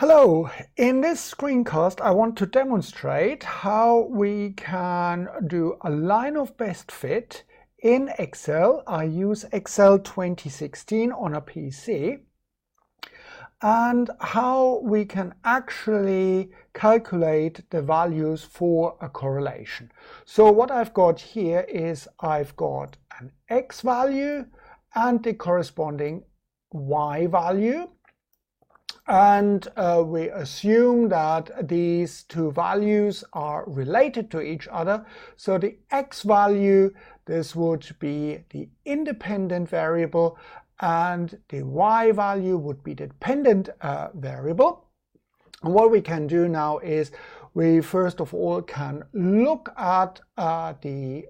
Hello, in this screencast I want to demonstrate how we can do a line of best fit in Excel. I use Excel 2016 on a PC, and how we can actually calculate the values for a correlation. So what I've got here is I've got an X value and the corresponding Y value. And we assume that these two values are related to each other. So the X value, this would be the independent variable, and the Y value would be the dependent variable. And what we can do now is we first of all can look at the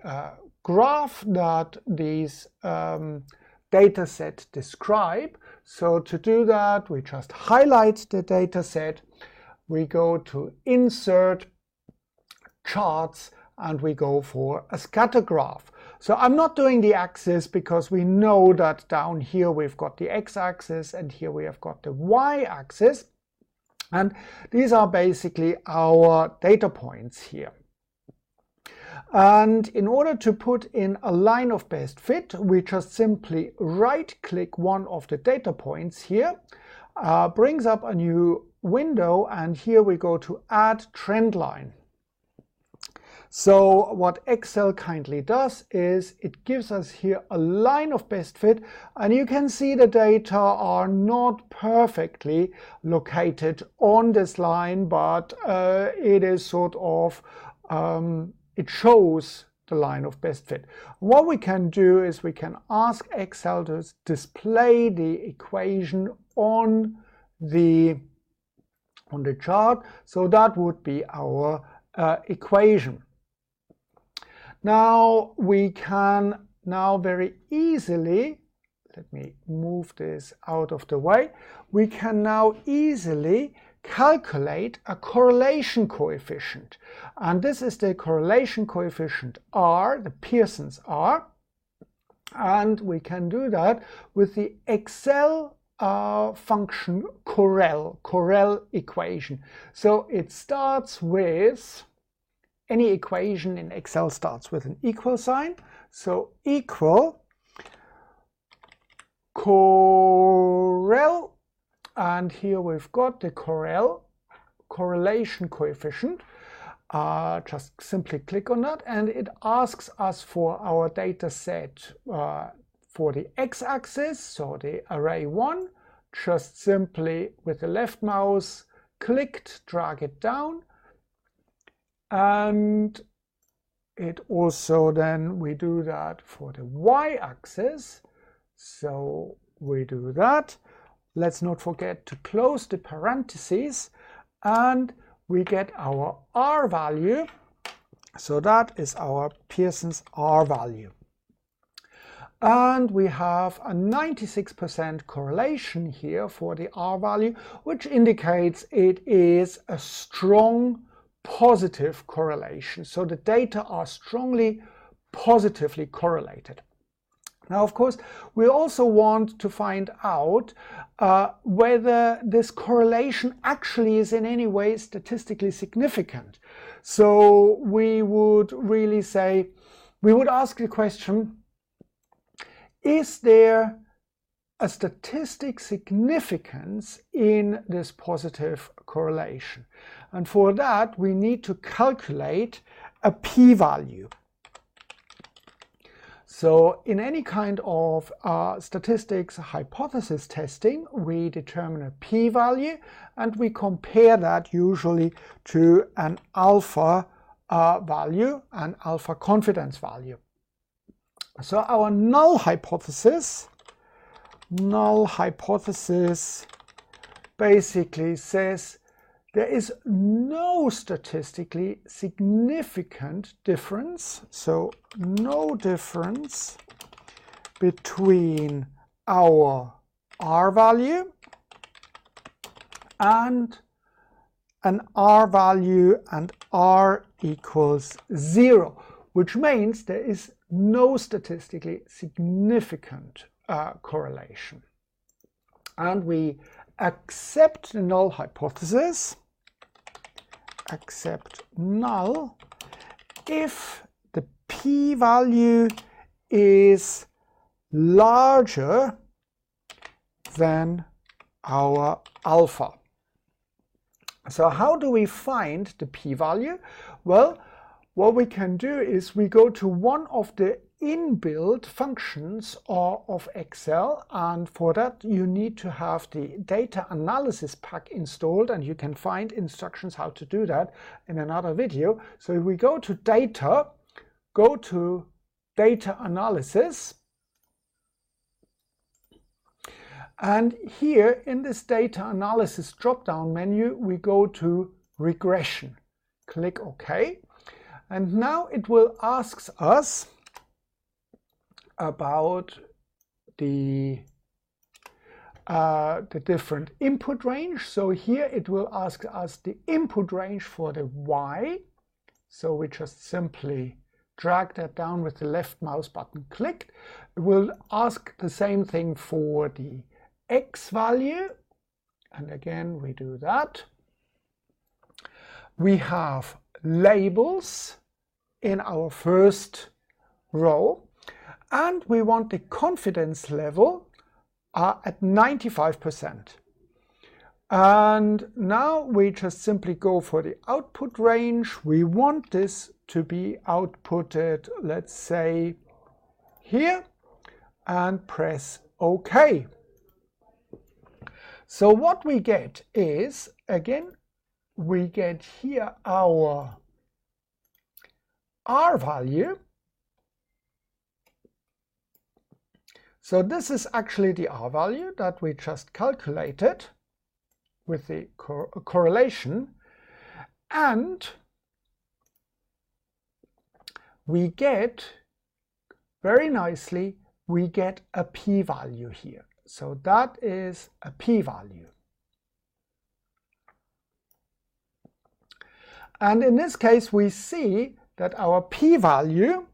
graph that these data set describe. So to do that, we just highlight the data set, we go to Insert, Charts, and we go for a scatter graph. So I'm not doing the axis because we know that down here we've got the x-axis and here we have got the y-axis. And these are basically our data points here. And in order to put in a line of best fit, we just simply right-click one of the data points here, brings up a new window, and here we go to Add Trend Line. So what Excel kindly does is it gives us here a line of best fit, and you can see the data are not perfectly located on this line, but it is sort of it shows the line of best fit. What we can do is we can ask Excel to display the equation on the chart. So that would be our equation. Now we can very easily, let me move this out of the way, we can now easily calculate a correlation coefficient, and this is the correlation coefficient R, the Pearson's R, and we can do that with the Excel function correl equation. So it starts with, any equation in Excel starts with an equal sign, so equal correl, and here we've got the correlation coefficient. Just simply click on that, and it asks us for our data set for the x-axis, so the array 1. Just simply with the left mouse clicked, drag it down, and it also then we do that for the y-axis. So we do that. Let's not forget to close the parentheses, and we get our R value. So that is our Pearson's R value. And we have a 96% correlation here for the R value, which indicates it is a strong positive correlation. So the data are strongly positively correlated. Now, of course, we also want to find out whether this correlation actually is in any way statistically significant. So we would really say, we would ask the question, is there a statistic significance in this positive correlation? And for that, we need to calculate a p-value. So in any kind of statistics hypothesis testing, we determine a p-value, and we compare that usually to an alpha value, an alpha confidence value. So our null hypothesis basically says there is no statistically significant difference, so no difference between our R value and an R value and R equals 0, which means there is no statistically significant correlation. And we accept the null hypothesis, accept null if the p-value is larger than our alpha. So how do we find the p-value? Well, what we can do is we go to one of the inbuilt functions of Excel, and for that you need to have the data analysis pack installed, and you can find instructions how to do that in another video. So if we go to data, go to data analysis, and here in this data analysis drop-down menu we go to regression. Click OK, and now it will ask us about the different input range. So here it will ask us the input range for the y. So we just simply drag that down with the left mouse button clicked. It will ask the same thing for the x value, and again we do that. We have labels in our first row, and we want the confidence level at 95%. And now we just simply go for the output range. We want this to be outputted, let's say, here, and press OK. So what we get is, again, we get here our R value. So this is actually the R value that we just calculated with the correlation, and we get, very nicely, we get a p-value here. So that is a p-value. And in this case we see that our p-value,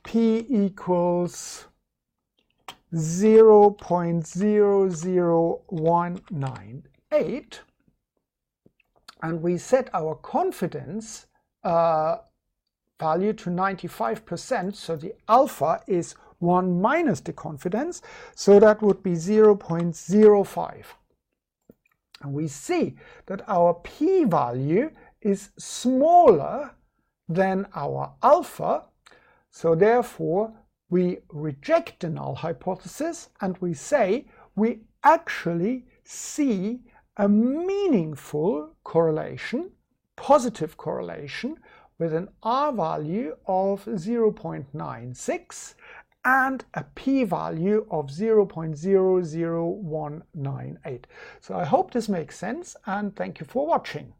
p equals 0.00198, and we set our confidence value to 95%, so the alpha is 1 minus the confidence, so that would be 0.05. And we see that our p-value is smaller than our alpha, so therefore we reject the null hypothesis and we say we actually see a meaningful correlation, positive correlation, with an R value of 0.96 and a p-value of 0.00198. So I hope this makes sense, and thank you for watching.